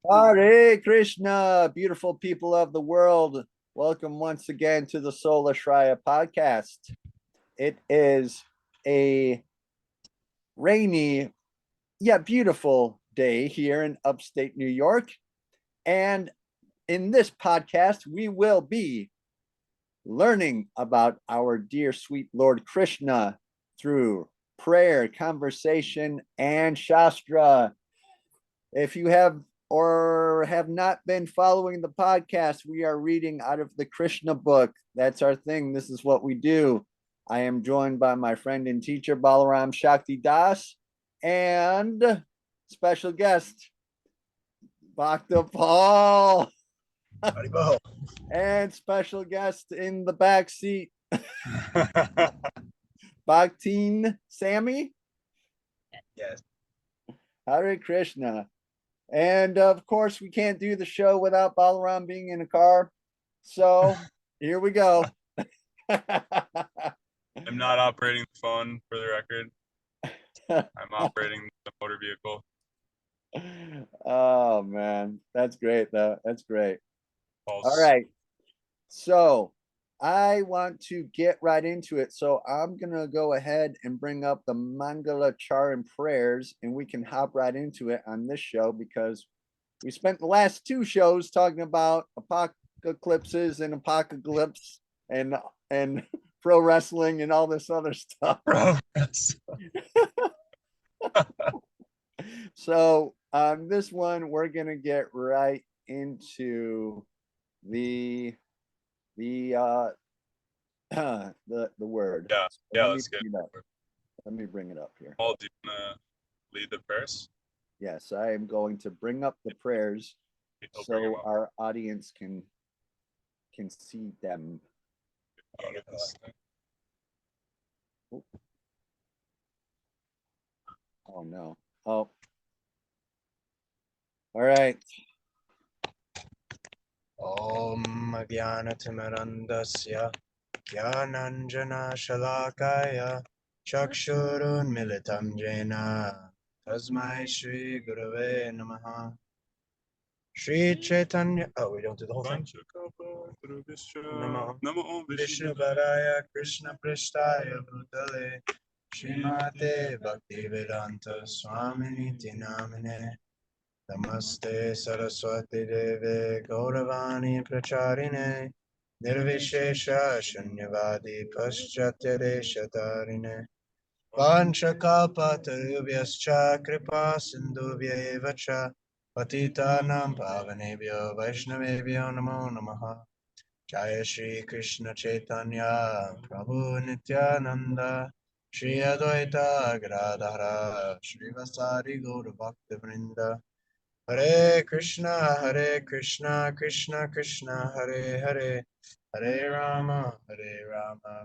Hare Krishna, beautiful people of the world. Welcome once again to the Sola Shraya podcast. It is a rainy yet beautiful day here in upstate New York. And in this podcast, we will be learning about our dear sweet Lord Krishna through prayer, conversation, and Shastra. If you have or have not been following the podcast, we are reading out of the Krishna book. That's our thing. This is what we do. I am joined by my friend and teacher, Balaram Shakti Das, and special guest, Bhakta Paul, Haribo. and special guest in the back seat, Bhaktin Sammy. Yes. Hare Krishna. And of course, we can't do the show without Balaram being in a car. So here we go. I'm not operating the phone for the record. I'm operating the motor vehicle. Oh man, that's great though. That's great. Pulse. All right. So I want to get right into it. So I'm gonna go ahead and bring up the Mangala Char and prayers, and we can hop right into it on this show because we spent the last two shows talking about apocalypses and apocalypse and pro wrestling and all this other stuff. So on this one, we're gonna get right into the the word. Yeah, So yeah, let let's get it. Let me bring it up here. Paul, do you want to lead the prayers? Yes, I am going to bring up the prayers so our audience can see them. Oh no. Oh. All right. Om Jnanatimirandasya Jnananjana Shalakaya Chakshurun Militam Jena Tasmai Shri Gurave Namaha Shri Chaitanya. Oh, we don't do the whole thing. Namo Vishnu Varaya Krishna Prishtaya Bhutale Srimate Bhaktivedanta Swamini Tinamine Namaste Saraswati Deve Gauravani Pracharine Nirvishesha Shunyavadi Paschatya Deshatarine Vanchakalpatarubhyascha Kripa Sindhubhyeva cha Patitanam Pavanebhyo Vaishnavebhyo Namo Namaha Jaya Shri Krishna Chaitanya Prabhu Nityananda Shri Advaita Gadadhara Shri Vasari Gaura Bhakta Vrinda Hare Krishna, Krishna Krishna, Hare Hare, Hare Rama,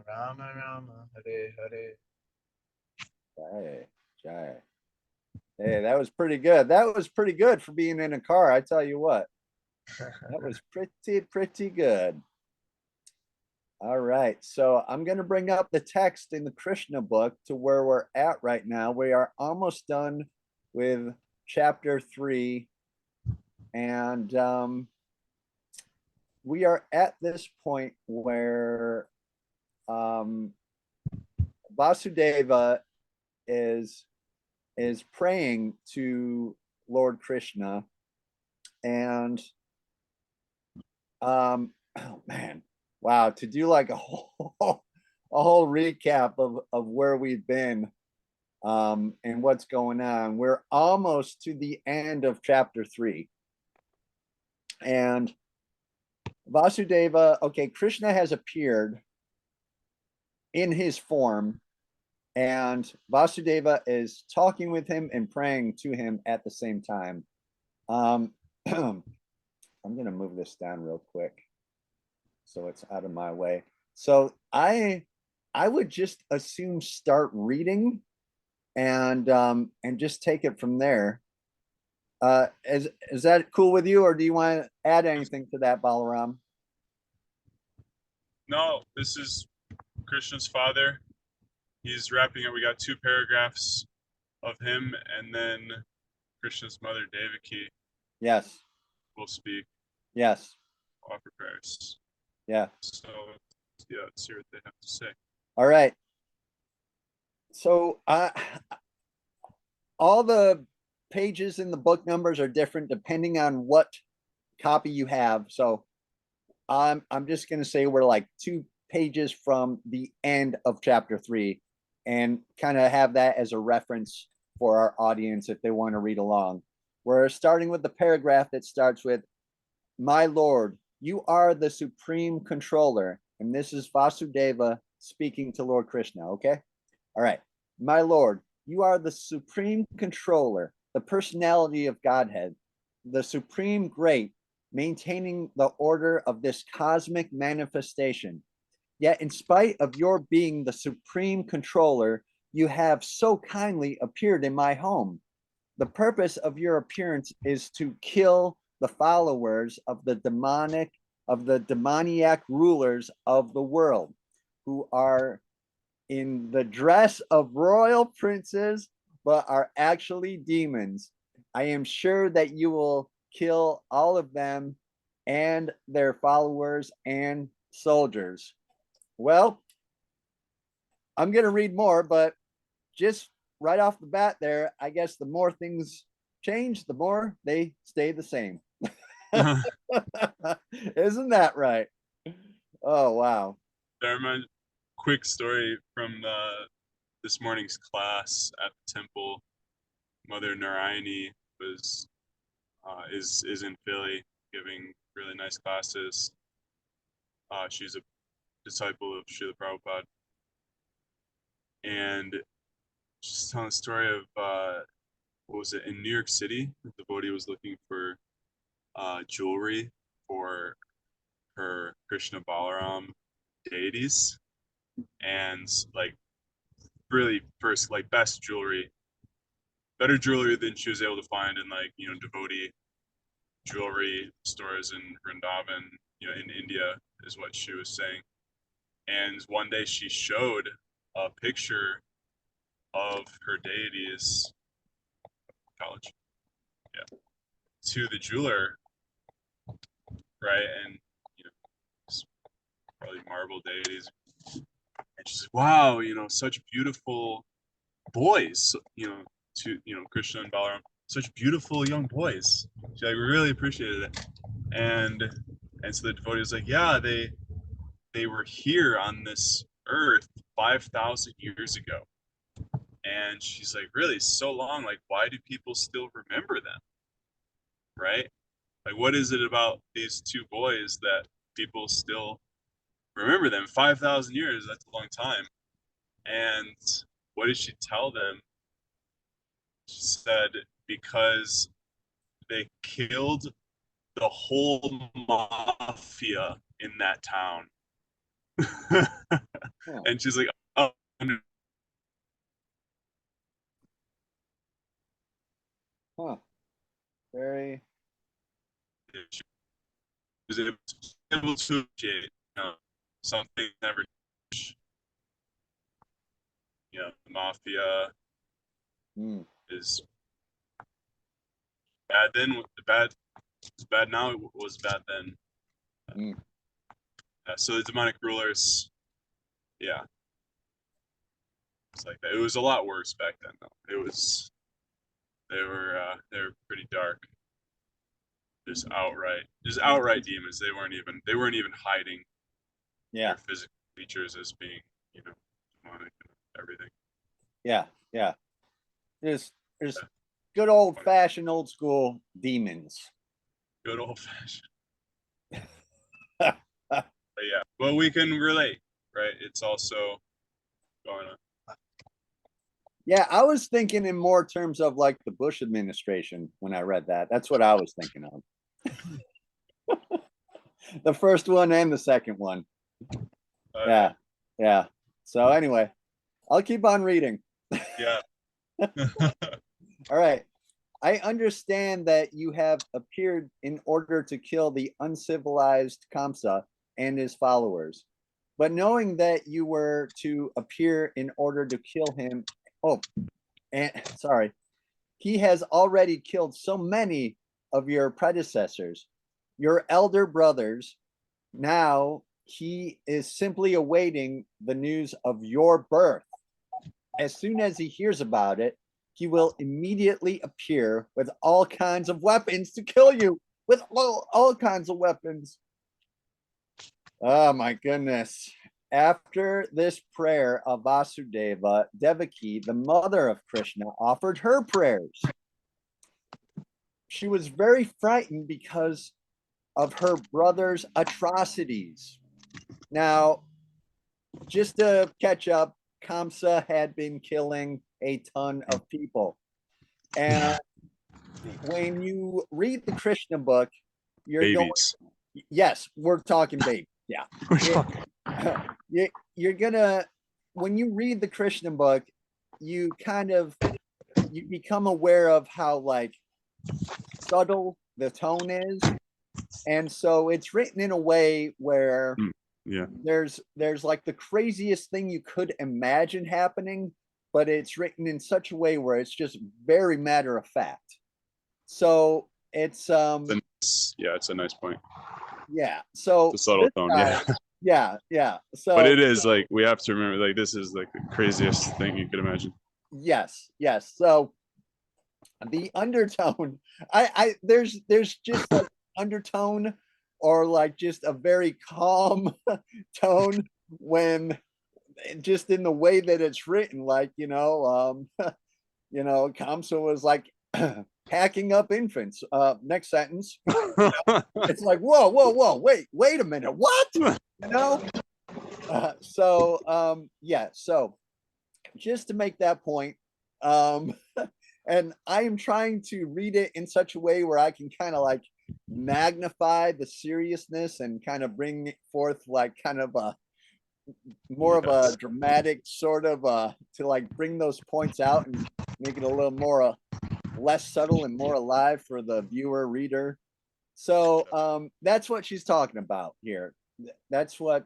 Rama Rama, Hare Hare. Jai. Hey, that was pretty good. That was pretty good for being in a car. I tell you what, that was pretty good. All right. So I'm going to bring up the text in the Krishna book to where we're at right now. We are almost done with chapter 3. And we are at this point where Vasudeva is praying to Lord Krishna, and oh man, wow, to do like a whole recap of where we've been and what's going on. We're almost to the end of chapter 3. And Vasudeva, okay, Krishna has appeared in his form, and Vasudeva is talking with him and praying to him at the same time. I'm going to move this down real quick so it's out of my way. So I would just assume start reading and just take it from there. Is that cool with you, or do you want to add anything to that, Balaram? No, this is Krishna's father. He's wrapping up. We got 2 paragraphs of him, and then Krishna's mother, Devaki. Yes. will speak, Yes. offer prayers. Yeah. So, yeah, let's hear what they have to say. All right. So all the pages in the book numbers are different depending on what copy you have. So I'm just going to say we're like 2 pages from the end of chapter 3 and kind of have that as a reference for our audience if they want to read along. We're starting with the paragraph that starts with, "My Lord, you are the supreme controller." And this is Vasudeva speaking to Lord Krishna, okay? All right. "My Lord, you are the supreme controller, the personality of Godhead, the supreme great, maintaining the order of this cosmic manifestation. Yet in spite of your being the supreme controller, you have so kindly appeared in my home. The purpose of your appearance is to kill the followers of the demoniac rulers of the world, who are in the dress of royal princes, but are actually demons. I am sure that you will kill all of them and their followers and soldiers." Well, I'm going to read more, but just right off the bat there, I guess the more things change, the more they stay the same. Isn't that right? Oh, wow. That reminds quick story from this morning's class at the temple. Mother Narayani is in Philly giving really nice classes. She's a disciple of Srila Prabhupada, and she's telling the story of what was it, in New York City? The devotee was looking for jewelry for her Krishna Balaram deities, and like really first like best jewelry, better jewelry than she was able to find in like devotee jewelry stores in Vrindavan, in India, is what she was saying. And one day she showed a picture of her deities, college, yeah, to the jeweler, right? And it's probably marble deities. And she's like, "Wow, such beautiful boys, Krishna and Balaram, such beautiful young boys." She like really appreciated it. And so the devotee was like, "Yeah, they were here on this earth 5,000 years ago." And she's like, "Really, so long? Like, why do people still remember them? Right? Like, what is it about these 2 boys that people still remember them? 5,000 years, that's a long time." And what did she tell them? She said, "Because they killed the whole mafia in that town." Huh. And she's like, "Oh, Huh. Very. she was able to appreciate, something never, the mafia is bad then. The bad is bad now. It was bad then. So the demonic rulers, yeah, it's like that. It was a lot worse back then, though. It was they were pretty dark. Just outright demons. They weren't even hiding their physical features as being, demonic and everything. Yeah. There's good old fashioned old school demons. Good old fashioned. But yeah, but we can relate, right? It's also going on. Yeah, I was thinking in more terms of like the Bush administration when I read that. That's what I was thinking of. The first one and the second one. Yeah. So anyway, I'll keep on reading. Yeah. All right. "I understand that you have appeared in order to kill the uncivilized Kamsa and his followers. But knowing that you were to appear in order to kill him, he has already killed so many of your predecessors, your elder brothers. Now he is simply awaiting the news of your birth. As soon as he hears about it, he will immediately appear with all kinds of weapons to kill you, with all kinds of weapons. Oh my goodness. After this prayer of Vasudeva, Devaki, the mother of Krishna, offered her prayers. She was very frightened because of her brother's atrocities. Now, just to catch up, Kamsa had been killing a ton of people. And when you read the Krishna book, you're Babies. going, yes, we're talking baby. Yeah. We're talking. You're gonna, when you read the Krishna book, you become aware of how like subtle the tone is. And so it's written in a way where Yeah. there's like the craziest thing you could imagine happening, but it's written in such a way where it's just very matter of fact. So it's it's a nice point. yeah. So The subtle tone, yeah. So but it is like we have to remember, like this is like the craziest thing you could imagine. yes. So the undertone, there's just like undertone or like just a very calm tone when just in the way that it's written, like Kamsa was like hacking up infants. Next sentence, it's like whoa, wait a minute, what? So just to make that point, and I am trying to read it in such a way where I can kind of like magnify the seriousness and kind of bring forth like kind of a more of a dramatic sort of to like bring those points out and make it a little more less subtle and more alive for the viewer reader. So that's what she's talking about here. That's what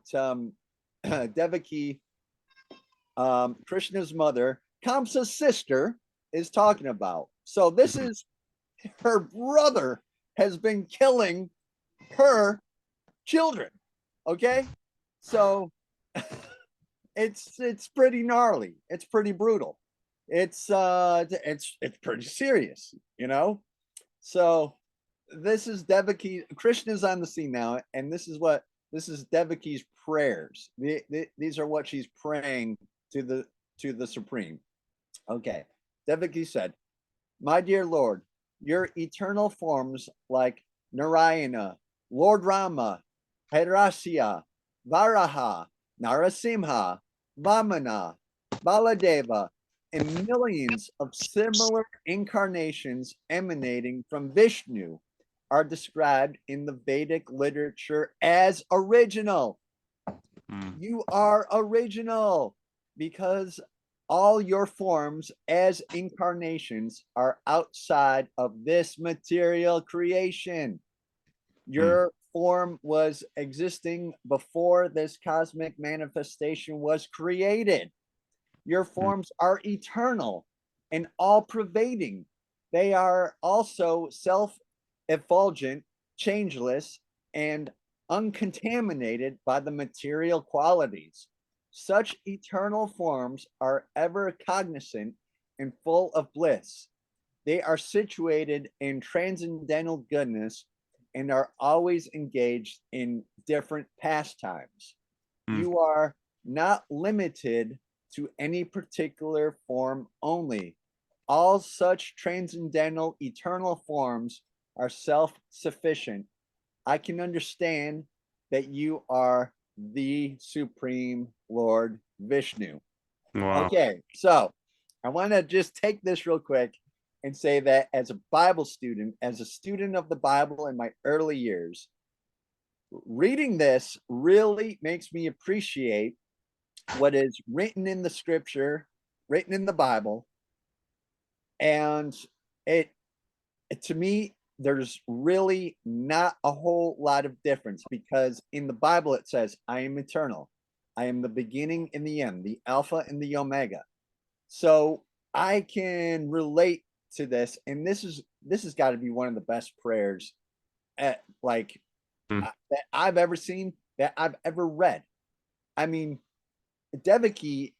Devaki, Krishna's mother, Kamsa's sister, is talking about. So this is her brother has been killing her children. Okay, so it's pretty gnarly. It's pretty brutal. It's pretty serious, So this is Devaki. Krishna's on the scene now, and this is Devaki's prayers. These are what she's praying to the Supreme. Okay, Devaki said, "My dear Lord, your eternal forms like Narayana, Lord Rama, Hirasya, Varaha, Narasimha, Vamana, Baladeva, and millions of similar incarnations emanating from Vishnu are described in the Vedic literature as original." You are original because all your forms as incarnations are outside of this material creation. Your form was existing before this cosmic manifestation was created. Your forms are eternal and all-pervading. They are also self-effulgent, changeless, and uncontaminated by the material qualities. Such eternal forms are ever cognizant and full of bliss. They are situated in transcendental goodness and are always engaged in different pastimes. You are not limited to any particular form only. All such transcendental eternal forms are self-sufficient. I can understand that you are the Supreme Lord Vishnu. Wow. Okay, so I want to just take this real quick and say that as a Bible student, as a student of the Bible in my early years, reading this really makes me appreciate what is written in the scripture, written in the Bible. And it to me, there's really not a whole lot of difference because in the Bible it says, I am eternal. I am the beginning and the end, the Alpha and the Omega. So I can relate to this. And this is this has got to be one of the best prayers that I've ever seen, that I've ever read. I mean, Devaki,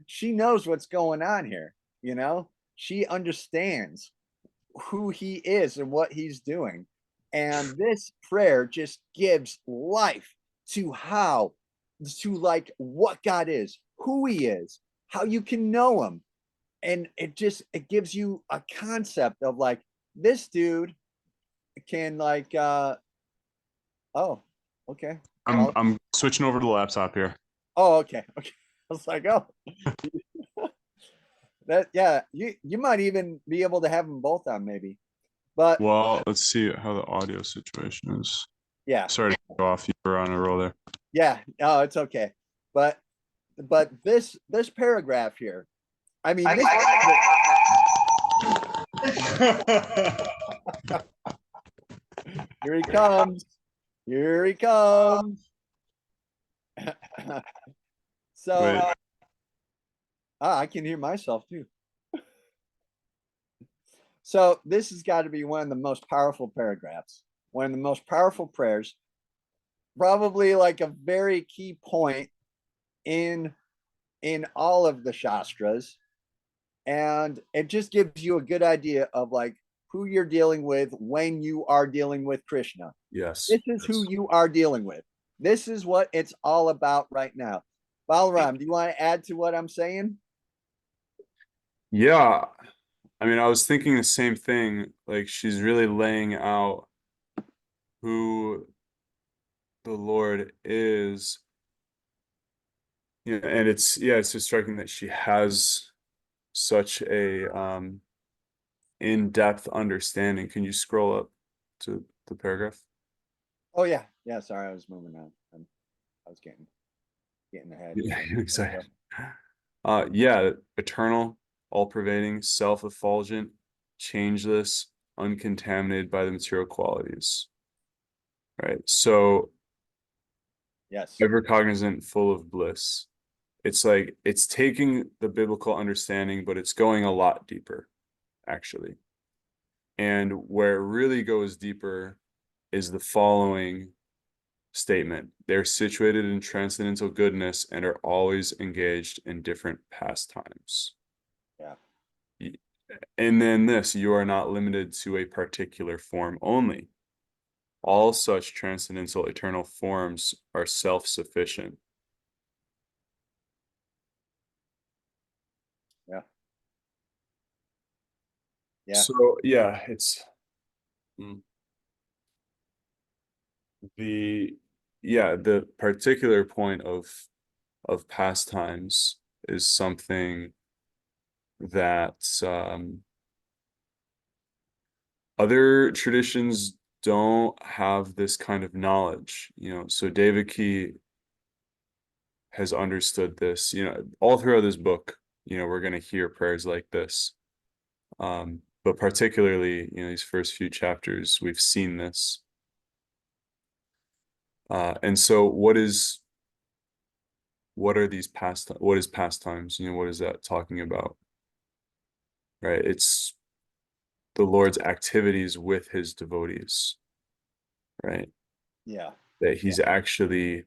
she knows what's going on here, you know? She understands who he is and what he's doing. And this prayer just gives life to like what God is, who he is, how you can know him. And it gives you a concept of like, this dude can like, oh, okay. I'm switching over to the laptop here. Oh, okay. Okay. I was like, oh, that, yeah, you might even be able to have them both on maybe. But well, let's see how the audio situation is. Yeah. Sorry to go off. You were on a roll there. Yeah. No, it's okay. But this paragraph here, I mean, here he comes. Here he comes. So I can hear myself too. So this has got to be one of the most powerful paragraphs, one of the most powerful prayers, probably like a very key point in all of the Shastras. And it just gives you a good idea of like who you're dealing with when you are dealing with Krishna. Yes. This is who you are dealing with. This is what it's all about right now. Balaram, do you want to add to what I'm saying? Yeah. I mean, I was thinking the same thing. Like, she's really laying out who the Lord is. Yeah, and it's just striking that she has such a in-depth understanding. Can you scroll up to the paragraph? Oh yeah. Yeah, sorry, I was moving on. I was getting ahead. Yeah, excited. Yeah, eternal, all-pervading, self-effulgent, changeless, uncontaminated by the material qualities. Right. So Yes. ever cognizant, full of bliss. It's like it's taking the biblical understanding, but it's going a lot deeper, actually. And where it really goes deeper is the following statement: they're situated in transcendental goodness and are always engaged in different pastimes. Yeah. And then this: you are not limited to a particular form only. All such transcendental eternal forms are self-sufficient. Yeah. Yeah. So yeah, it's the particular point of pastimes is something that other traditions don't have this kind of knowledge, so Devaki has understood this, all throughout this book. We're going to hear prayers like this, but particularly, these first few chapters, we've seen this. And so what is pastimes? What is that talking about? Right? It's the Lord's activities with his devotees, right? Yeah. That he's actually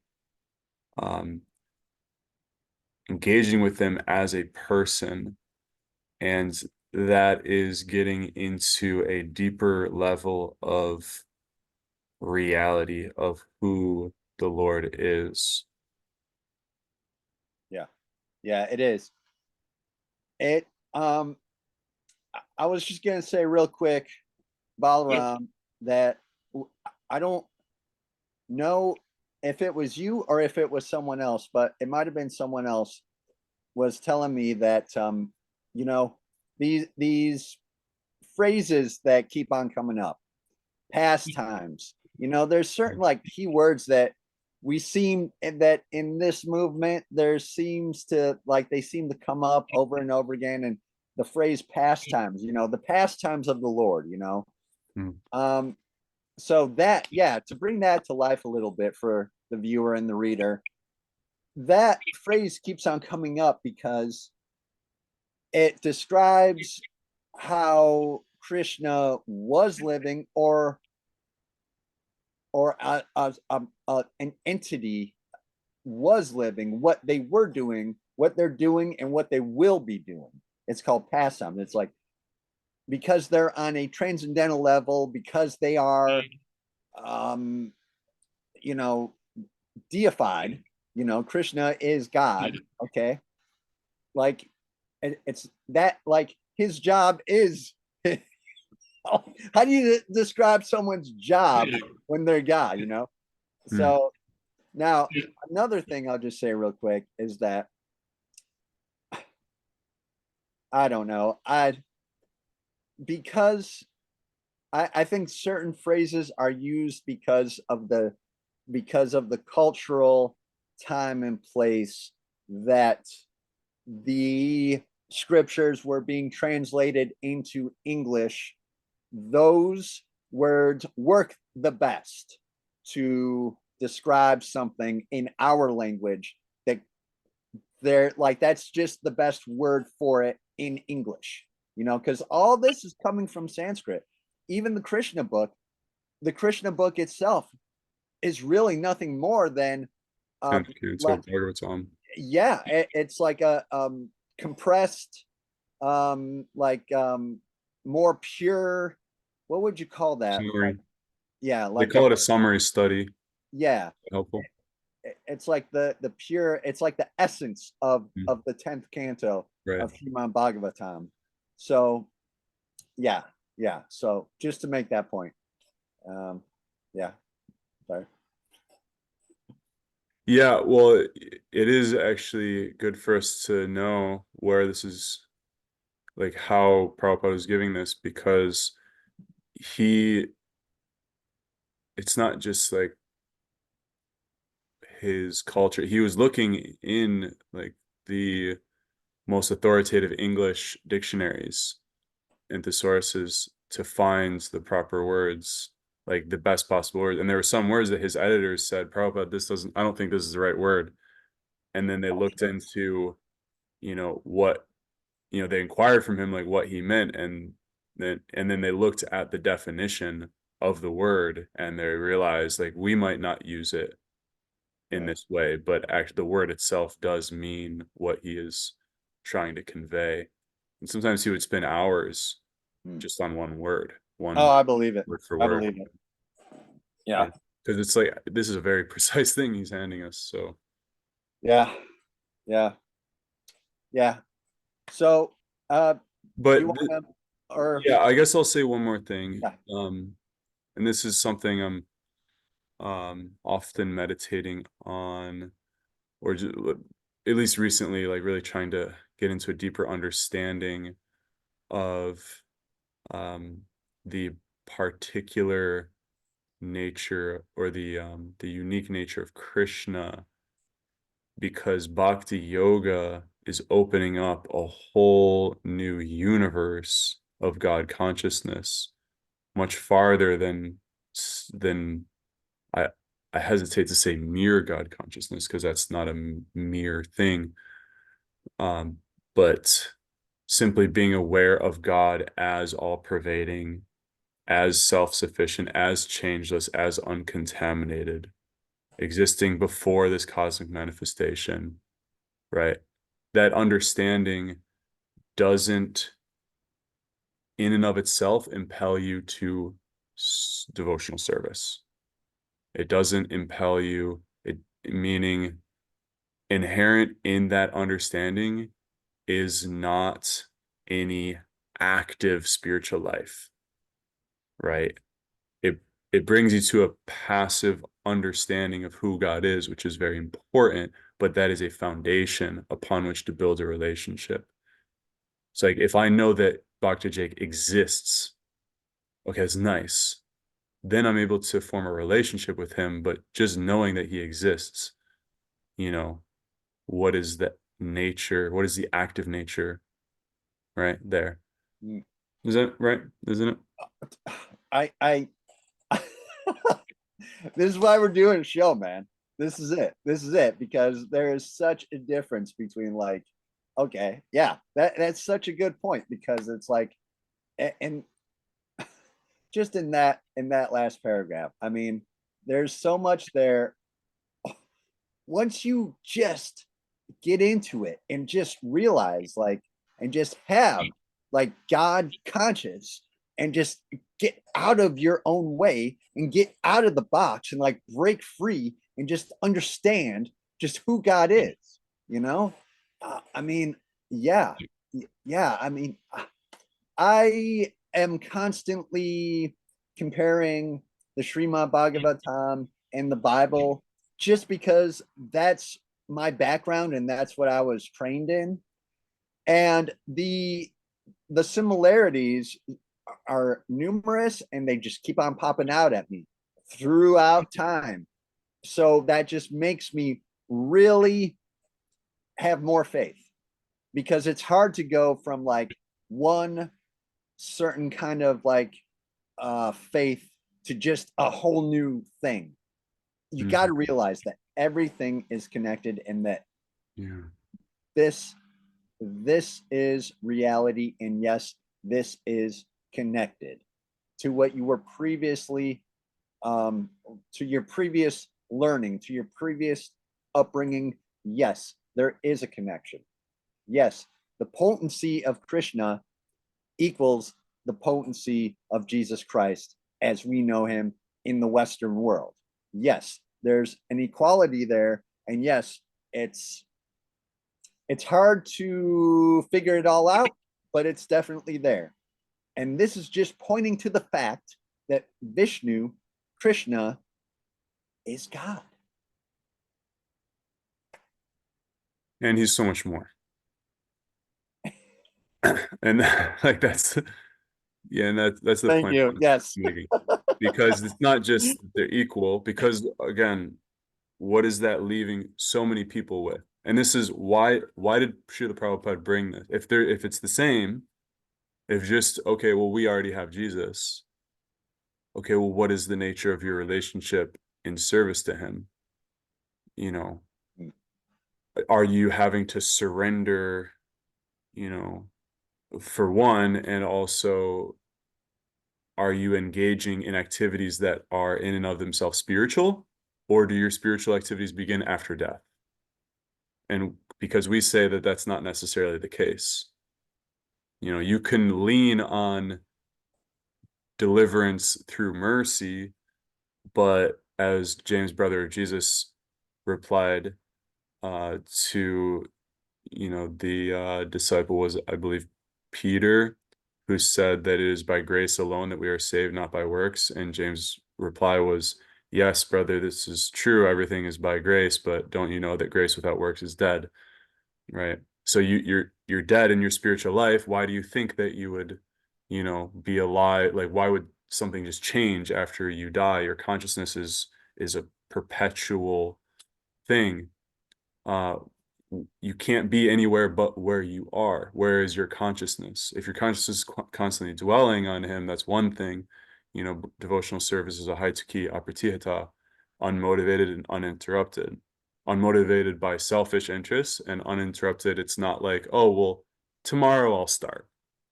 engaging with them as a person, and that is getting into a deeper level of reality of who the Lord is. Yeah, it is. It I was just gonna say real quick, Balaram, that I don't know if it was you or if it was someone else, but it might have been someone else was telling me that these phrases that keep on coming up, pastimes, there's certain like keywords that we seem that in this movement there seems to like they seem to come up over and over again. And the phrase pastimes, the pastimes of the Lord, so that, to bring that to life a little bit for the viewer and the reader, that phrase keeps on coming up because it describes how Krishna was living, or an entity was living, what they were doing, what they're doing, and what they will be doing. It's called pastime. It's like, because they're on a transcendental level, because they are you know, deified, Krishna is God. Okay. Like, it's that, like, his job is how do you describe someone's job when they're God, So now, another thing I'll just say real quick is that I don't know. Because I think certain phrases are used because of the cultural time and place that the scriptures were being translated into English. Those words work the best to describe something in our language, that they're like, that's just the best word for it in English, because all this is coming from Sanskrit. Even the Krishna book itself is really nothing more than Bhagavatam. yeah, it's like a compressed, more pure, what would you call that? Summary. Yeah, They call it a summary study. Yeah, Helpful. it's like the pure, it's like the essence of the 10th canto of Srimad Bhagavatam. So yeah, so just to make that point. Yeah, sorry. Yeah, well, it is actually good for us to know where this is, like how Prabhupada is giving this, because it's not just like his culture. He was looking in like the most authoritative English dictionaries and thesauruses to find the proper words, like the best possible words. And there were some words that his editors said, Prabhupada, I don't think this is the right word. And then they looked into, what, they inquired from him, like what he meant. And then they looked at the definition of the word, and they realized, like, we might not use it in this way, but actually the word itself does mean what he is trying to convey. And sometimes he would spend hours just on one word. I believe it. Word for I word. believe it. Yeah. Because it's like, this is a very precise thing he's handing us. So yeah. So but yeah, I guess I'll say one more thing. Yeah. And this is something I'm often meditating on, or just, at least recently, like really trying to get into a deeper understanding of the particular nature, or the unique nature of Krishna, because bhakti yoga is opening up a whole new universe of God consciousness, much farther than I hesitate to say mere God consciousness, because that's not a mere thing, but simply being aware of God as all pervading, as self-sufficient, as changeless, as uncontaminated, existing before this cosmic manifestation, right? That understanding doesn't in and of itself impel you to devotional service. It doesn't impel you, meaning inherent in that understanding is not any active spiritual life, right? It brings you to a passive understanding of who God is, which is very important, but that is a foundation upon which to build a relationship. It's like, if I know that Bhakti Jake exists, okay, it's nice. Then I'm able to form a relationship with him, but just knowing that he exists, what is the nature? What is the active nature right there? Is that right? Isn't it? I this is why we're doing a show, man. This is it, because there is such a difference between, like, okay, yeah, that's such a good point, because it's like, and just in that last paragraph. I mean, there's so much there. Once you just get into it and just realize, like, and just have like God conscious, and just get out of your own way and get out of the box and like break free and just understand just who God is, you know? I mean, yeah, yeah. I mean, I am constantly comparing the Srimad Bhagavatam and the Bible just because that's my background and that's what I was trained in. And the similarities are numerous and they just keep on popping out at me throughout time. So that just makes me really have more faith, because it's hard to go from like one certain kind of like faith to just a whole new thing. You got to realize that everything is connected, and that this is reality, and yes, this is connected to what you were previously to your previous learning, to your previous upbringing. Yes, there is a connection. Yes, the potency of Krishna equals the potency of Jesus Christ as we know him in the Western world. Yes, there's an equality there, and yes, it's hard to figure it all out, but it's definitely there. And this is just pointing to the fact that Vishnu, Krishna, is God. And he's so much more. And like that's and that's the Thank point you. Yes. making. Because it's not just they're equal, because again, what is that leaving so many people with? And this is why did Srila Prabhupada bring this? If it's the same, if just okay, well, we already have Jesus. Okay, well, what is the nature of your relationship in service to him? You know, are you having to surrender, for one, and also are you engaging in activities that are in and of themselves spiritual, or do your spiritual activities begin after death? And because we say that that's not necessarily the case. You can lean on deliverance through mercy, but as James, brother of Jesus, replied to, the disciple was, I believe, Peter, who said that it is by grace alone that we are saved, not by works. And James' reply was, yes, brother, this is true. Everything is by grace, but don't you know that grace without works is dead? Right. So you're dead in your spiritual life. Why do you think that you would, be alive? Like, why would something just change after you die? Your consciousness is a perpetual thing. You can't be anywhere but where you are. Where is your consciousness? If your consciousness is constantly dwelling on him, that's one thing. Devotional service is ahaituky, apratihata, unmotivated and uninterrupted. Unmotivated by selfish interests, and uninterrupted, it's not like, oh, well, tomorrow I'll start,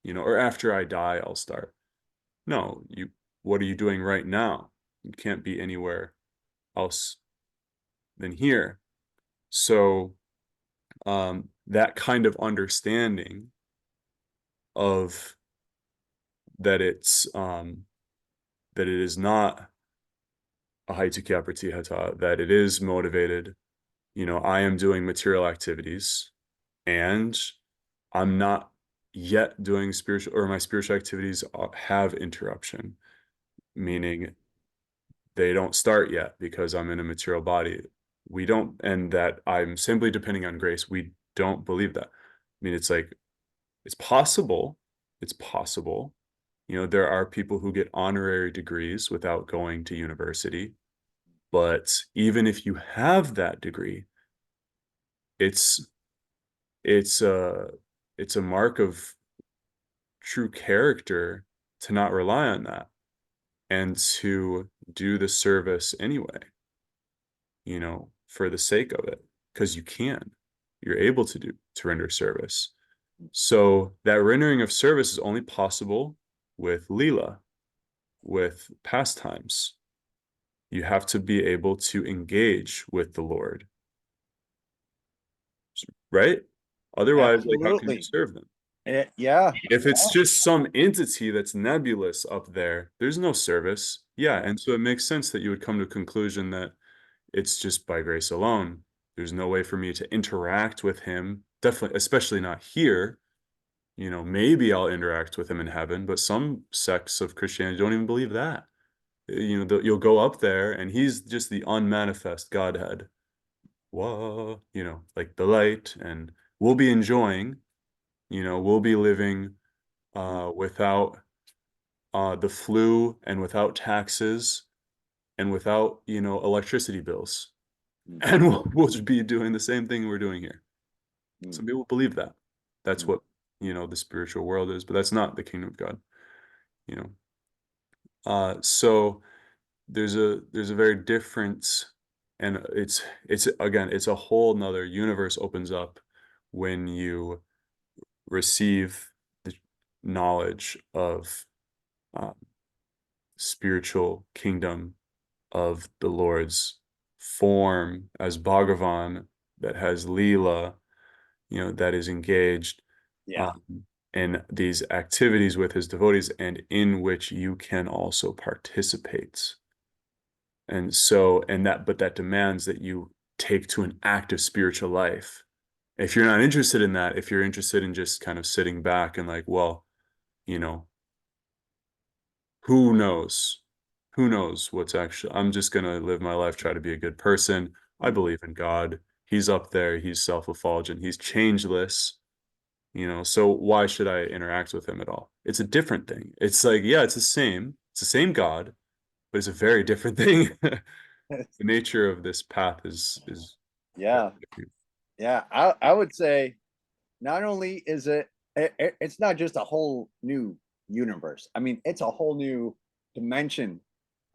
or after I die, I'll start. No, what are you doing right now? You can't be anywhere else than here. So that kind of understanding of that that it is not ahaituky apratihata, that it is motivated. I am doing material activities and I'm not yet doing spiritual, or my spiritual activities have interruption, meaning they don't start yet because I'm in a material body. We don't, and that I'm simply depending on grace. We don't believe that. I mean, it's like, it's possible. It's possible. There are people who get honorary degrees without going to university. But even if you have that degree, it's a mark of true character to not rely on that and to do the service anyway, for the sake of it, because you're able to render service. So that rendering of service is only possible with Lila. with pastimes. You have to be able to engage with the Lord, right? Otherwise, like, how can you Absolutely. serve them? Yeah. If it's just some entity that's nebulous up there, there's no service. Yeah, and so it makes sense that you would come to a conclusion that it's just by grace alone. There's no way for me to interact with him. Definitely, especially not here. Maybe I'll interact with him in heaven, but some sects of Christianity don't even believe that. You'll go up there and he's just the unmanifest Godhead. Whoa, like the light, and we'll be enjoying, we'll be living without the flu and without taxes and without, electricity bills. And we'll just be doing the same thing we're doing here. Some people believe that. That's what, the spiritual world is, but that's not the kingdom of God, you so there's a very different, and it's again, it's a whole nother universe opens up when you receive the knowledge of spiritual kingdom of the Lord's form as Bhagavan, that has Leela, that is engaged Yeah. in these activities with his devotees, and in which you can also participate. And so, but that demands that you take to an active spiritual life. If you're not interested in that, if you're interested in just kind of sitting back and like, well, you know, who knows? Who knows what's actually, I'm just going to live my life, try to be a good person. I believe in God. He's up there. He's self-effulgent. He's changeless. So why should I interact with him at all? It's a different thing. It's like, yeah, it's the same God, but it's a very different thing. The nature of this path is very Yeah. different. Yeah. I would say not only is it's not just a whole new universe. I mean, it's a whole new dimension,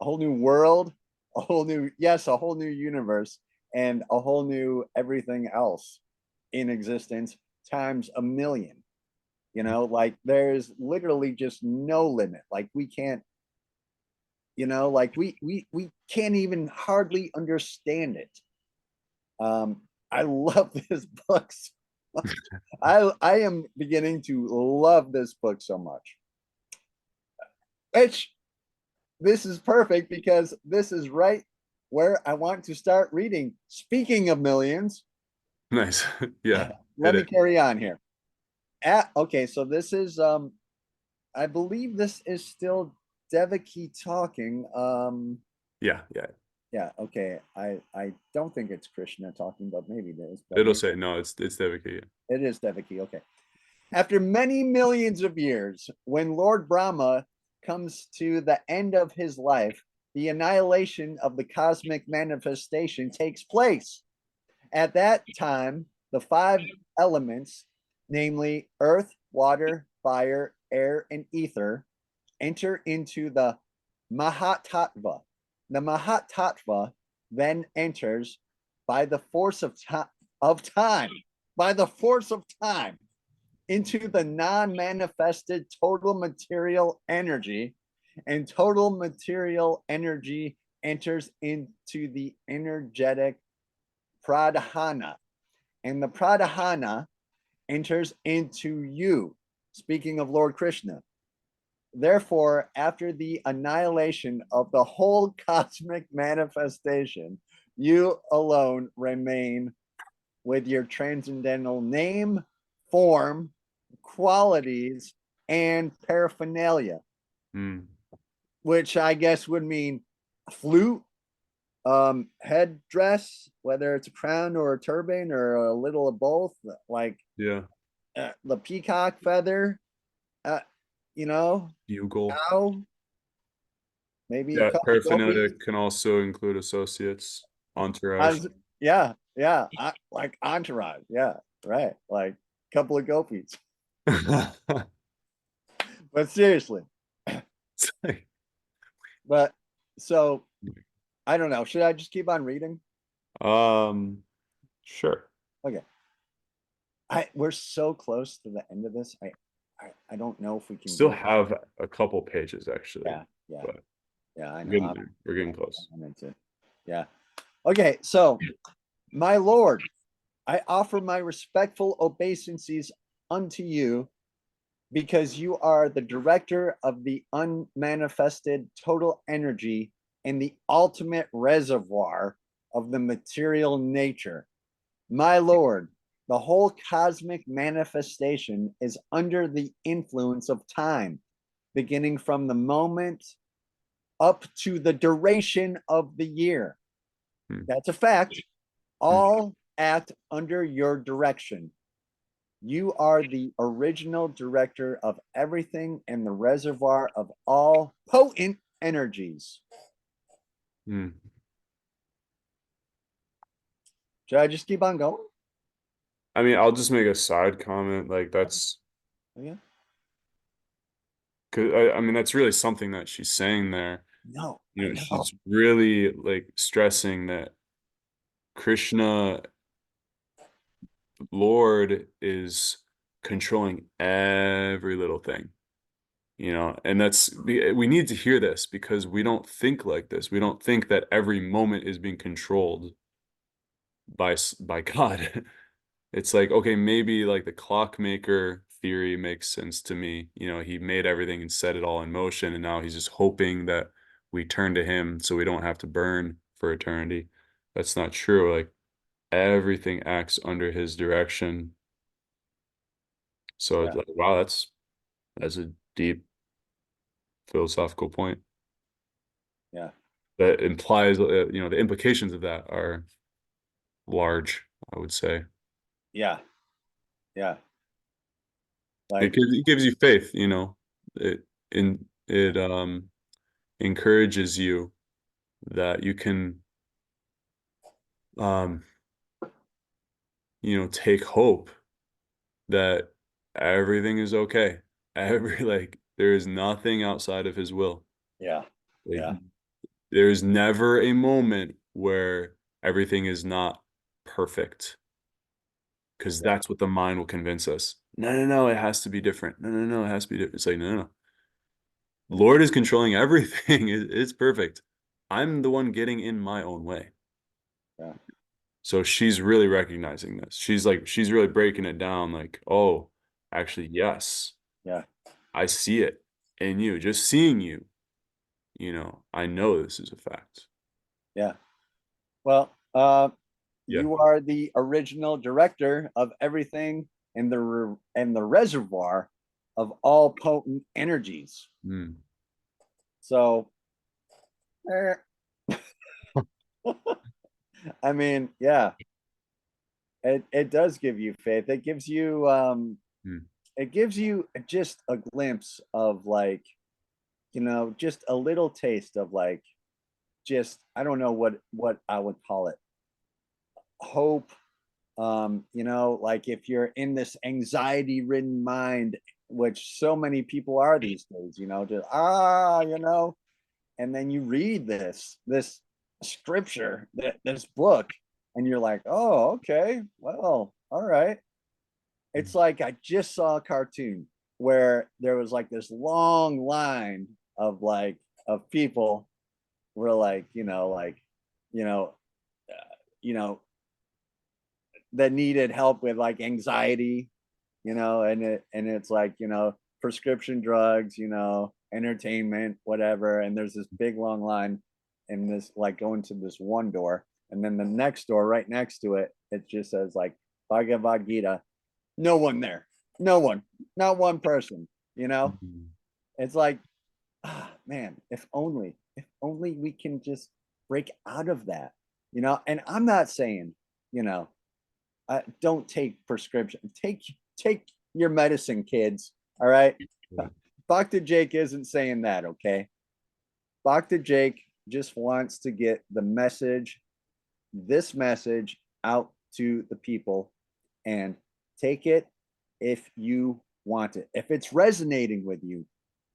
a whole new world, a whole new, yes, a whole new universe, and a whole new everything else in existence times a million. Like there's literally just no limit. Like we can't, like we can't even hardly understand it. I love this book. I am beginning to love this book so much. Which this is perfect because this is right where I want to start reading. Speaking of millions, Nice. Yeah. let me carry on here. Okay, so this is I believe this is still Devaki talking. Yeah. Yeah. Yeah, okay. I don't think it's Krishna talking, but maybe it is. But It'll maybe say no. It's Devaki. it is Devaki. Okay. After many millions of years, when Lord Brahma comes to the end of his life, the annihilation of the cosmic manifestation takes place. At that time, the five elements, namely earth, water, fire, air, and ether, enter into the Mahatattva. The Mahatattva then enters by the force of time, by the force of time, into the non-manifested total material energy, and total material energy enters into the energetic pradhana, and the pradhana enters into you, speaking of Lord Krishna. Therefore, after the annihilation of the whole cosmic manifestation, you alone remain with your transcendental name, form, qualities, and paraphernalia, which I guess would mean flute, headdress, whether it's a crown or a turban or a little of both, like Yeah. the peacock feather, Bugle. cow, maybe a Yeah. couple Paraphernalia gopis. can also include associates, entourage. Yeah, like entourage. Yeah, right. Like a couple of gopis. But seriously, but so I don't know. Should I just keep on reading? Sure. Okay. We're so close to the end of this. I don't know if we can Still do it. have a couple pages actually. Yeah. Yeah. but Yeah, I we're know. getting there. We're getting close. I'm into, yeah. Okay, so my Lord, I offer my respectful obeisances unto you because you are the director of the unmanifested total energy and the ultimate reservoir of the material nature. My Lord, the whole cosmic manifestation is under the influence of time, beginning from the moment up to the duration of the year. That's a fact. All act under your direction. You are the original director of everything and the reservoir of all potent energies. Hmm. Should I just keep on going? I mean, I'll just make a side comment. Like that's, Yeah. cause I mean, that's really something that she's saying there. No, You I know, know. she's really like stressing that Krishna, Lord, is controlling every little thing. You know, and we need to hear this because we don't think like this. We don't think that every moment is being controlled by God. It's like, okay, maybe like the clockmaker theory makes sense to me. You know, he made everything and set it all in motion, and now he's just hoping that we turn to him so we don't have to burn for eternity. That's not true. Like everything acts under his direction. So Yeah. it's like, wow, that's a deep philosophical point Yeah. that implies, you know, the implications of that are large, I would say. Yeah. Yeah. It Like, gives you faith, you know. It encourages you that you can um you know, take hope that everything is okay. Every like there is nothing outside of his will. yeah. Like Yeah. there's never a moment where everything is not perfect, because Yeah. that's what the mind will convince us. No, no, no, it has to be different. No, no, no, it has to be different. It's like, no, no, no. Lord is controlling everything. It's perfect. I'm the one getting in my own way. Yeah. So she's really recognizing this. She's really breaking it down like, oh, actually, yes, Yeah. I see it in you. Just seeing you, you know, I know this is a fact. Yeah. Well, Yeah. you are the original director of everything and the reservoir of all potent energies. Mm. So, eh, I mean, yeah, it does give you faith. Mm. It gives you just a glimpse of like, just a little taste of like just I don't know what I would call it. Hope. Like if you're in this anxiety ridden mind, which so many people are these days, just and then you read this scripture, this book, and you're like, oh, okay, well, all right. It's like I just saw a cartoon where there was like this long line of people were like, you know, you know, that needed help with like anxiety, and it's like, prescription drugs, entertainment, whatever. And there's this big long line and this like going to this one door. And then the next door, right next to it, it just says like Bhagavad Gita. No one there. No one. Not one person. Mhm. It's like, man, if only we can just break out of that. And I'm not saying, you know, don't take prescription. Take your medicine, kids. All right. Yeah. Dr. Jake isn't saying that, okay? Dr. Jake just wants to get this message out to the people, and take it if you want it. If it's resonating with you,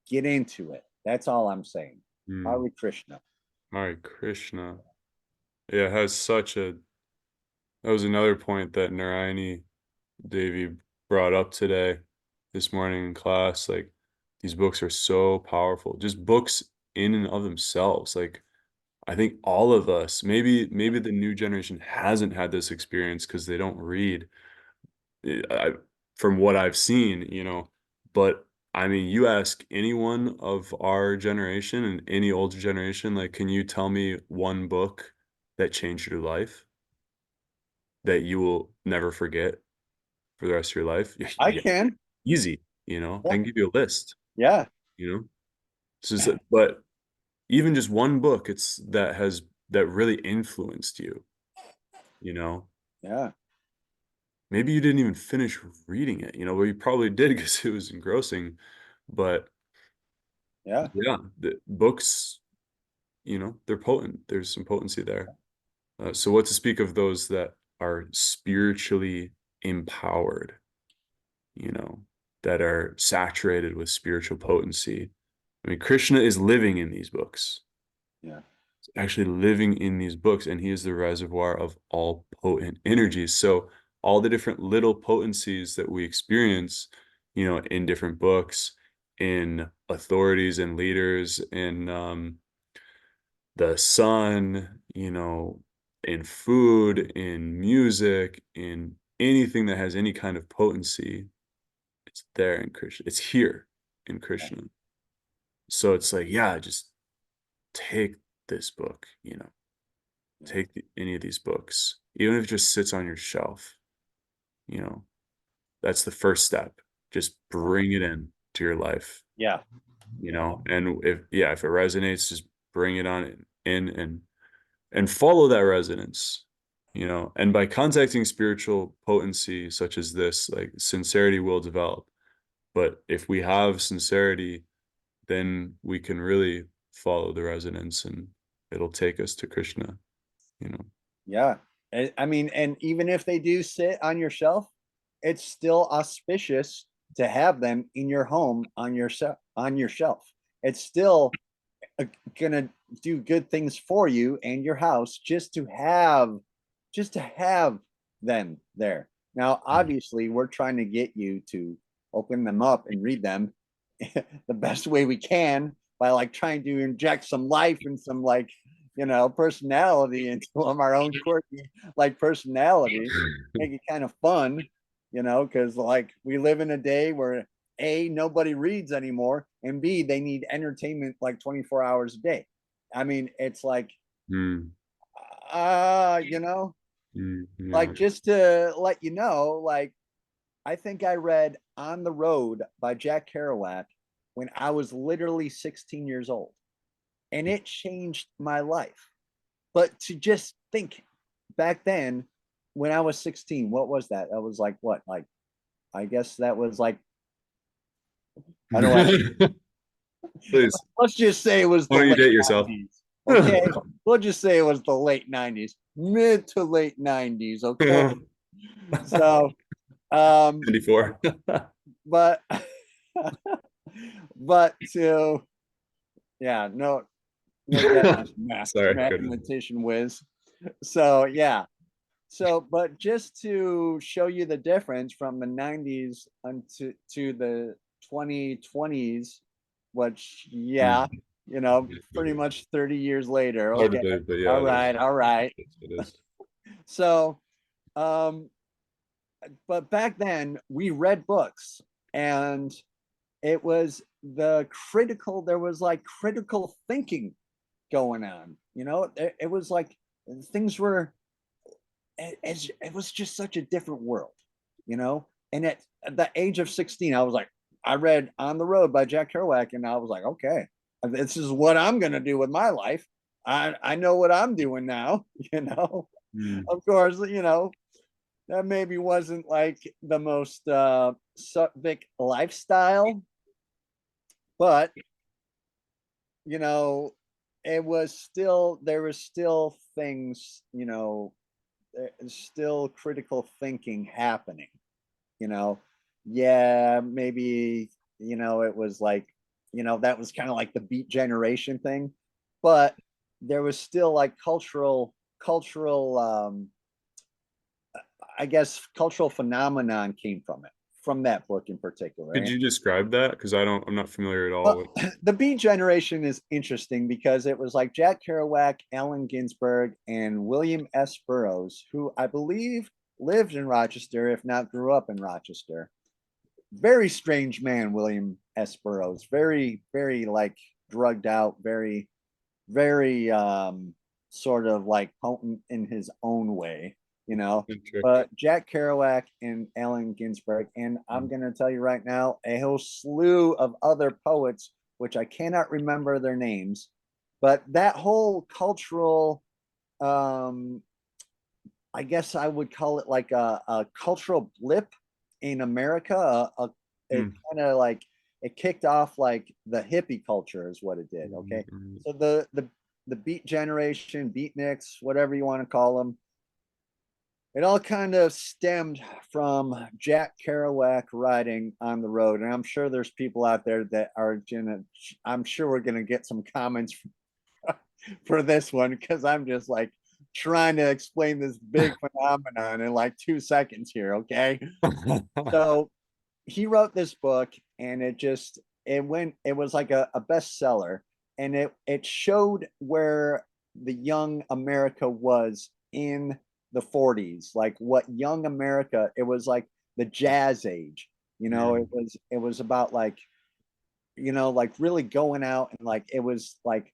get into it. That's all I'm saying. Mm. Hare Krishna. Hare Krishna. Yeah, it has such a that was another point that Narayani Devi brought up today, this morning in class. Like these books are so powerful. Just books in and of themselves. Like, I think all of us, maybe the new generation hasn't had this experience because they don't read, from what I've seen, but I mean, you ask anyone of our generation and any older generation, like, can you tell me one book that changed your life that you will never forget for the rest of your life? I Yeah, can. easy, I Yeah. can give you a list, Yeah. you know? But even just one book, that really influenced you, you know? Yeah. Maybe you didn't even finish reading it, well, you probably did because it was engrossing, but Yeah. yeah, the books, they're potent. There's some potency there. So what to speak of those that are spiritually empowered, you know, that are saturated with spiritual potency? I mean, Krishna is living in these books. Yeah. He's actually living in these books, and he is the reservoir of all potent energies. So all the different little potencies that we experience, in different books, in authorities and leaders, in the sun, in food, in music, in anything that has any kind of potency, it's there in Krishna. It's here in Krishna. So it's like, yeah, just take this book, take any of these books, even if it just sits on your shelf, you know, that's the first step. Just bring it in to your life, Yeah. and if it resonates, just bring it on in and follow that resonance, and by contacting spiritual potency such as this, like, sincerity will develop. But if we have sincerity, then we can really follow the resonance, and it'll take us to Krishna, you know. Yeah. I mean, and even if they do sit on your shelf, it's still auspicious to have them in your home on your shelf. It's still gonna do good things for you and your house just to have them there. Now, obviously, we're trying to get you to open them up and read them the best way we can by like trying to inject some life and some like personality into them, our own quirky like personality, make it kind of fun, because like we live in a day where A, nobody reads anymore, and B, they need entertainment like 24 hours a day. I mean, it's like, Mm, uh, you know, yeah. like just to let you know, like I think I read On the Road by Jack Kerouac when I was literally 16 years old, and it changed my life. But to just think back then, when I was 16, what was that? That was like what? Like, I guess that was like, I don't want Please, let's just say it was why the don't you late date yourself? 90s. Okay. We'll just say it was the late 90s, mid to late 90s. Okay. So, um, 94. but, but to, yeah, no doubt, Sorry, goodness. mathematician whiz. So, yeah. So, but just to show you the difference from the 90s to the 2020s, which, yeah, Mm. pretty much 30 years later. Hard to Okay. believe, but yeah, All it is. right. All right. It is. So, um, but back then we read books, and there was like critical thinking going on. It was like things were, it was just such a different world, you know. And at the age of 16, I was like, I read On the Road by Jack Kerouac, and I was like, okay, this is what I'm gonna do with my life. I know what I'm doing now. Mm. Of course, that maybe wasn't like the most Sattvic lifestyle, but you know, there was still things, still critical thinking happening, you know. Yeah, maybe, it was like, that was kind of like the Beat Generation thing, but there was still like cultural I guess cultural phenomenon came from it, from that book in particular. Could you describe that? Because I'm not familiar at all Well, with. the Beat Generation is interesting because it was like Jack Kerouac, Allen Ginsberg, and William S. Burroughs, who I believe lived in Rochester, if not grew up in Rochester. Very strange man, William S. Burroughs. Very, very like drugged out, very, very sort of like potent in his own way, you know. But Jack Kerouac and Allen Ginsberg, and I'm going to tell you right now, a whole slew of other poets, which I cannot remember their names, but that whole cultural, I guess I would call it like a cultural blip in America. It kind of like it kicked off like the hippie culture is what it did. Okay, so the Beat Generation, beatniks, whatever you want to call them, it all kind of stemmed from Jack Kerouac writing On the Road. And I'm sure there's people out there that are gonna, I'm sure we're gonna get some comments for this one because I'm just like trying to explain this big phenomenon in like 2 seconds here. Okay. So he wrote this book and it was like a bestseller, and it showed where the young America was in the 40s, like what young America, it was like the jazz age, you know. It was about like, you know, like really going out, and like it was like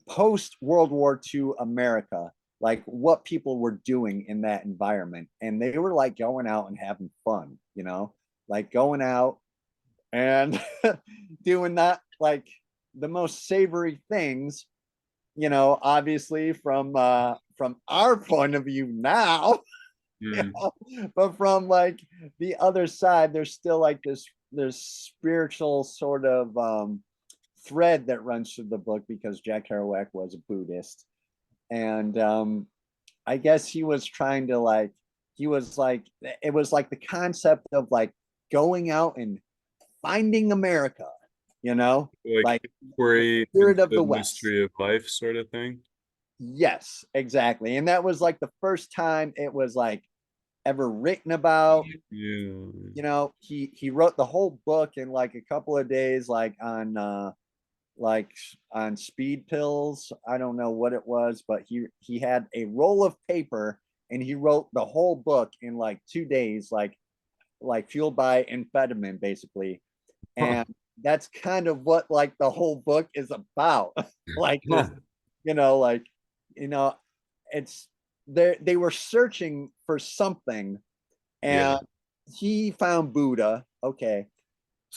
post World War II America, like what people were doing in that environment, and they were like going out and having fun, you know, like going out and doing that, like the most savory things, you know, obviously from our point of view now, you know, but from like the other side, there's still like this spiritual sort of thread that runs through the book because Jack Kerouac was a Buddhist, and I guess he was trying to like, he was like, it was like the concept of like going out and finding America, you know, like the spirit of the West, mystery of life sort of thing. Yes, exactly. And that was like the first time it was like ever written about. You know, he wrote the whole book in like a couple of days, like on speed pills. I don't know what it was, but he had a roll of paper and he wrote the whole book in like 2 days, like fueled by amphetamine, basically. And that's kind of what like the whole book is about. Like this, you know, like, you know, it's they were searching for something, and he found Buddha. Okay.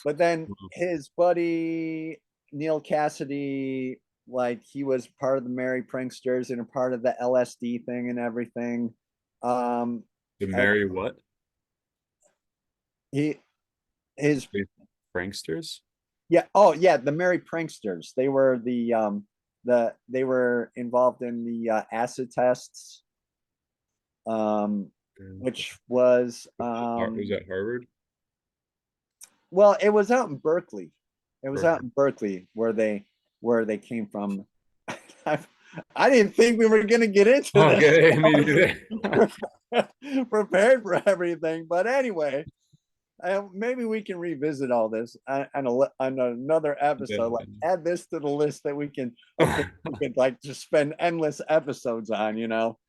But then his buddy Neil Cassidy, like he was part of the Merry Pranksters and a part of the LSD thing and everything. The Merry what? His Pranksters? Yeah. Oh, yeah. The Merry Pranksters. They were they were involved in the acid tests, which was that Harvard? Well, it was out in Berkeley. It was out in Berkeley where they came from. I didn't think we were going to get into this. Okay, me neither. Prepared for everything, but anyway, maybe we can revisit all this on another episode. Like add this to the list that we can like just spend endless episodes on, you know.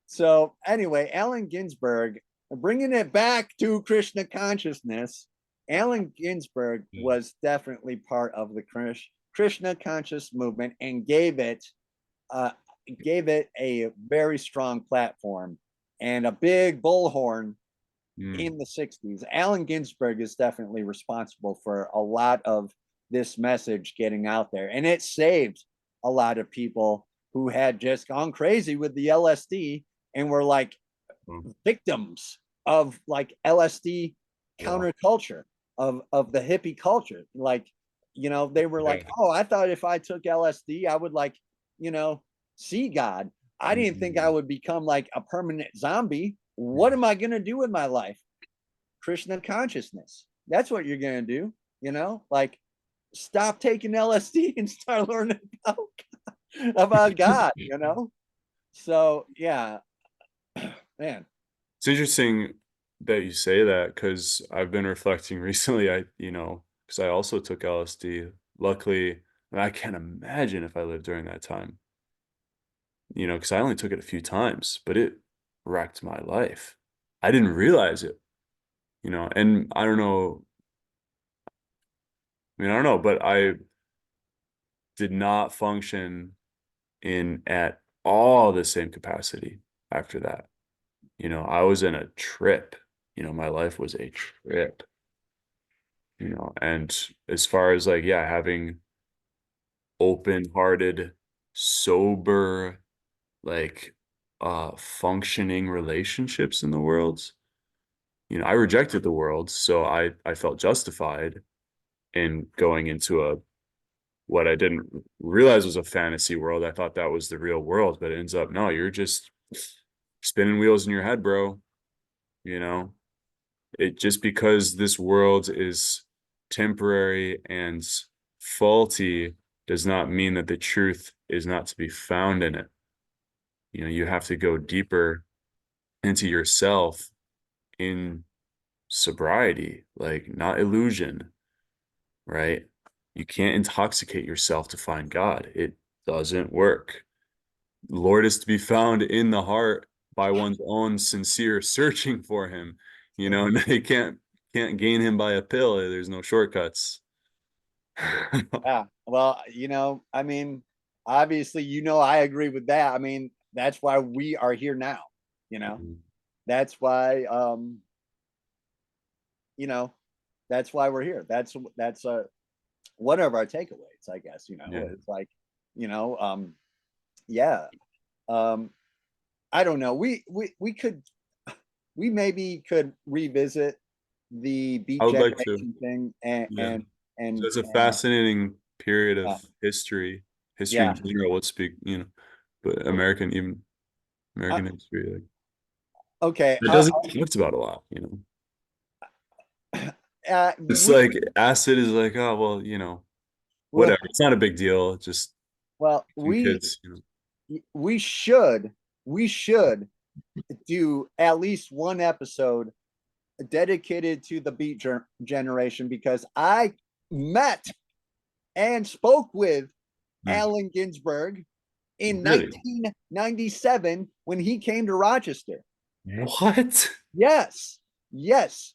So anyway, Allen Ginsberg, bringing it back to Krishna consciousness. Allen Ginsberg was definitely part of the Krishna conscious movement and gave it a very strong platform and a big bullhorn in the 60s. Allen Ginsberg is definitely responsible for a lot of this message getting out there, and it saved a lot of people who had just gone crazy with the LSD and were like victims of like LSD counterculture of the hippie culture. Like, you know, they were like, oh, I thought if I took LSD, I would like, you know, see God. I didn't think I would become like a permanent zombie. What am I going to do with my life? Krishna consciousness. That's what you're going to do, you know, like stop taking LSD and start learning about God, you know? So, yeah, man. It's interesting. that you say that, because I've been reflecting recently. Because I also took LSD. Luckily, I can't imagine if I lived during that time. Because I only took it a few times, but it wrecked my life. I didn't realize it. And I don't know. I don't know, but I did not function in at all the same capacity after that. I was in a trip. My life was a trip. And as far as like, yeah, having open-hearted, sober, like functioning relationships in the world, I rejected the world, so I felt justified in going into what I didn't realize was a fantasy world. I thought that was the real world, but it ends up, no, you're just spinning wheels in your head, bro. You know, it just because this world is temporary and faulty does not mean that the truth is not to be found in it. You have to go deeper into yourself in sobriety, like not illusion, right? You can't intoxicate yourself to find God. It doesn't work. Lord is to be found in the heart by one's own sincere searching for him. And they can't gain him by a pill. There's no shortcuts. Yeah. Well, obviously, I agree with that. That's why we are here now, you know. That's why you know, that's why we're here. That's one of our takeaways, I guess, Yeah. It's like, yeah. Um I don't know. We maybe could revisit the I beat would like to. generation thing and Yeah. and So and, it's a and fascinating period of yeah, history yeah. in general, let's speak, but even Uh, American history, like okay. it doesn't get talked about a lot. It's We like acid is like, oh, well, well, whatever. It's not a big deal. Just well, some we kids. we should we should do at least one episode dedicated to the beat generation because I met and spoke with Hmm. Allen Ginsberg in Really? 1997 when he came to Rochester. What? Yes, yes.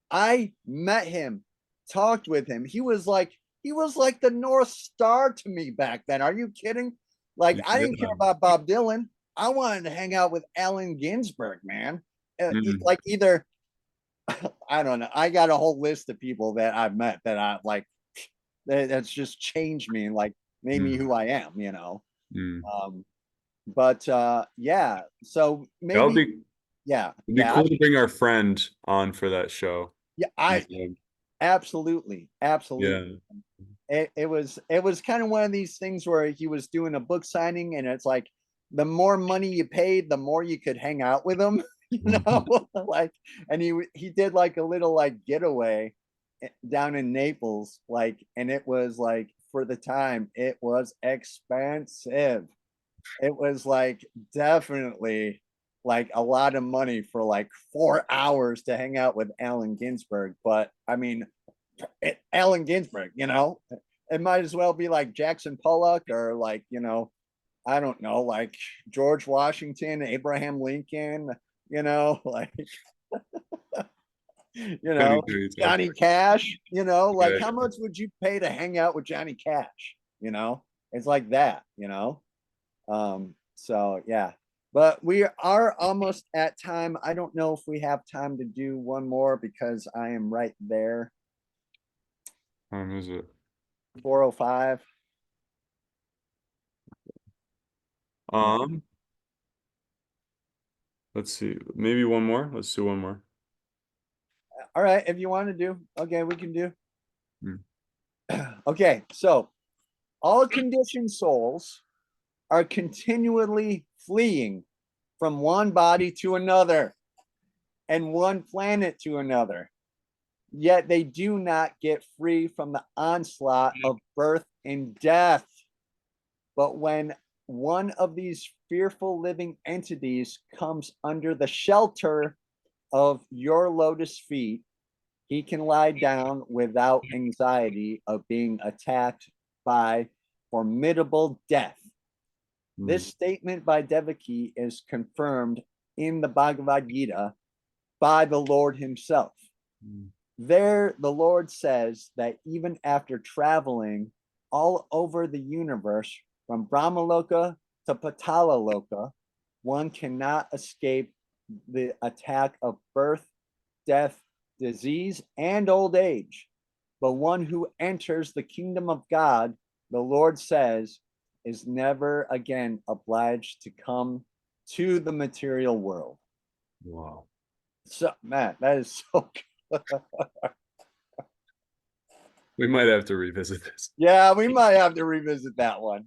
I met him, talked with him. He was like the North Star to me back then. Are you kidding? Like I didn't care Yeah. about Bob Dylan. I wanted to hang out with Allen Ginsberg, man. Mm, Like either I don't know. I got a whole list of people that I've met that I like that's just changed me and like made me mm, who I am. mm. Um, but yeah, so That would maybe be yeah, it'd be yeah, cool to bring our friend on for that show. yeah. I Yeah. absolutely, absolutely. Yeah. It was kind of one of these things where he was doing a book signing, and it's like the more money you paid, the more you could hang out with him, like, and he did like a little like getaway down in Naples, like, and it was like for the time it was expensive. It was like definitely like a lot of money for like 4 hours to hang out with Allen Ginsberg. But Allen Ginsberg, it might as well be like Jackson Pollock or like, I don't know, like George Washington, Abraham Lincoln, like, Funny to you, too. Johnny Cash, like Right. how much would you pay to hang out with Johnny Cash? It's like that. So yeah, but we are almost at time. I don't know if we have time to do one more because I am right there. Is it? 4:05. Um, let's see. Maybe one more. Let's do one more. All right, if you want to do, okay, we can do. Hmm. Okay, so all conditioned souls are continually fleeing from one body to another and one planet to another. Yet they do not get free from the onslaught of birth and death. But when one of these fearful living entities comes under the shelter of your lotus feet, he can lie down without anxiety of being attacked by formidable death. This statement by Devaki is confirmed in the Bhagavad Gita by the Lord himself. There, the Lord says that even after traveling all over the universe, from Brahmaloka to Patalaloka, one cannot escape the attack of birth, death, disease, and old age. But one who enters the kingdom of God, the Lord says, is never again obliged to come to the material world. Wow. So, man, that is so good. We might have to revisit this. Yeah, we might have to revisit that one.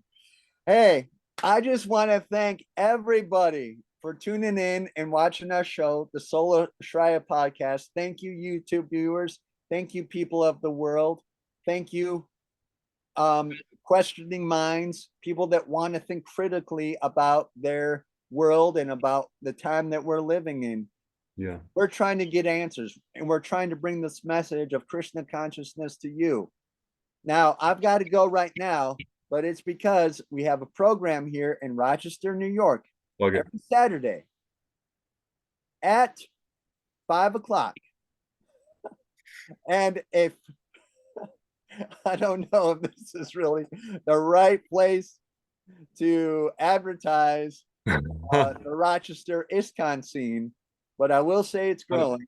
Hey, I just want to thank everybody for tuning in and watching our show, the Solar Shraya podcast. Thank you, YouTube viewers. Thank you, people of the world. Thank you, questioning minds, people that want to think critically about their world and about the time that we're living in. Yeah. We're trying to get answers, and we're trying to bring this message of Krishna consciousness to you. Now, I've got to go right now, but it's because we have a program here in Rochester, New York, Okay. every Saturday at 5:00. And if I don't know if this is really the right place to advertise the Rochester ISKCON scene, but I will say it's growing.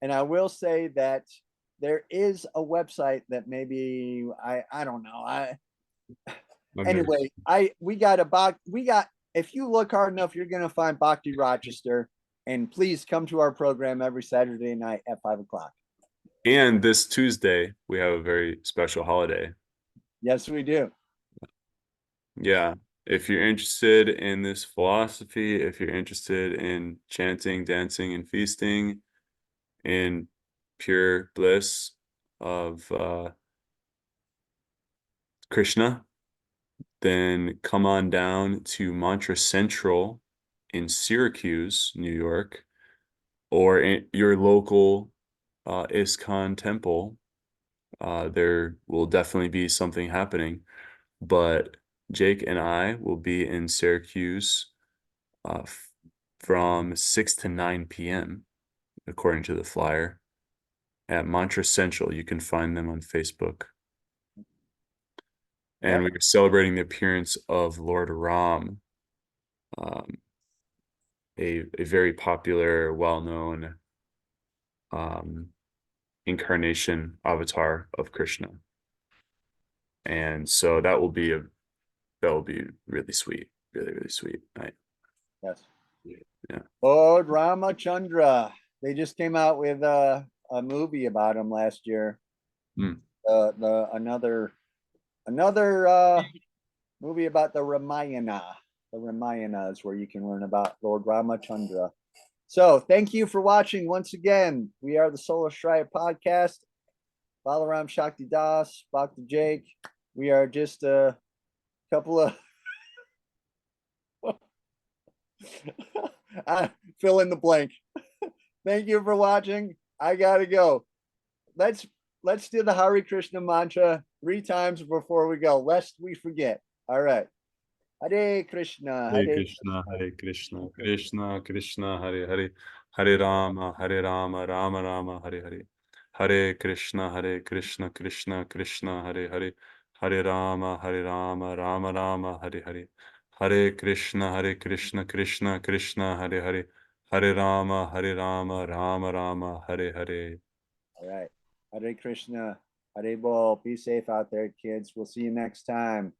And I will say that there is a website that maybe I don't know. Anyway, we got if you look hard enough, you're gonna find Bhakti Rochester. And please come to our program every Saturday night at 5:00. And this Tuesday, we have a very special holiday. Yes, we do. Yeah. If you're interested in this philosophy, if you're interested in chanting, dancing, and feasting in pure bliss of Krishna, then come on down to Mantra Central in Syracuse, New York, or in your local ISKCON temple. There will definitely be something happening, but Jake and I will be in Syracuse from 6 to 9 p.m. according to the flyer at Mantra Central. You can find them on Facebook. And we are celebrating the appearance of Lord Ram, a very popular, well-known incarnation avatar of Krishna. And so that will be really sweet, really, really sweet. Right? Yes. Yeah. Lord Ramachandra. They just came out with a movie about him last year. Another movie about the Ramayana. The Ramayana is where you can learn about Lord Ramachandra. So thank you for watching once again. We are the Solar Shraya podcast. Balaram Shakti Das, Bhakti Jake. We are just a couple of fill in the blank. Thank you for watching. I gotta go. Let's do the Hare Krishna mantra 3 times before we go, lest we forget. All right. Hare Krishna, Hare Krishna, Hare Krishna, Krishna Krishna, Hare Hare, Hare Rama, Rama Rama, Hare Hare. Hare Krishna, Krishna Krishna, Hare Hare, Hare Rama, Rama Rama, Hare Hare. Hare Krishna, Krishna Krishna, Hare Hare, Hare Rama, Rama Rama, Hare Hare. All right. Hare Krishna, Hare Bol. Be safe out there, kids. We'll see you next time.